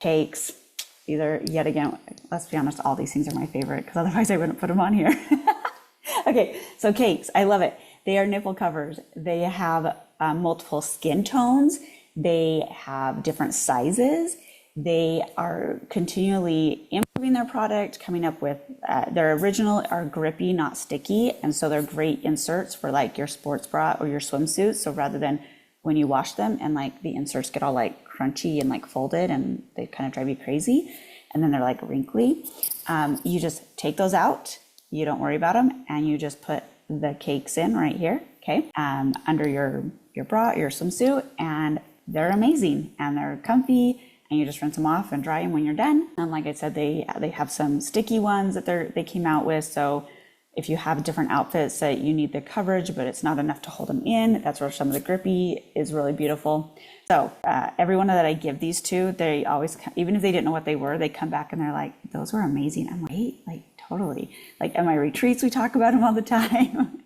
Cakes. These are, yet again, let's be honest, all these things are my favorite because otherwise I wouldn't put them on here. Okay, so cakes, I love it. They are nipple covers. They have multiple skin tones. They have different sizes. They are continually improving their product, coming up with their original are grippy, not sticky. And so they're great inserts for like your sports bra or your swimsuit. So rather than when you wash them and like the inserts get all like crunchy and like folded and they kind of drive you crazy, and then they're like wrinkly, you just take those out. You don't worry about them, and you just put the cakes in right here, okay, under your bra, your swimsuit, and they're amazing and they're comfy, and you just rinse them off and dry them when you're done. And like I said, they have some sticky ones that they came out with. So if you have different outfits that you need the coverage, but it's not enough to hold them in, that's where some of the grippy is really beautiful. So everyone that I give these to, they always, even if they didn't know what they were, they come back and they're like, those were amazing. I'm like, hey, like totally. Like at my retreats, we talk about them all the time.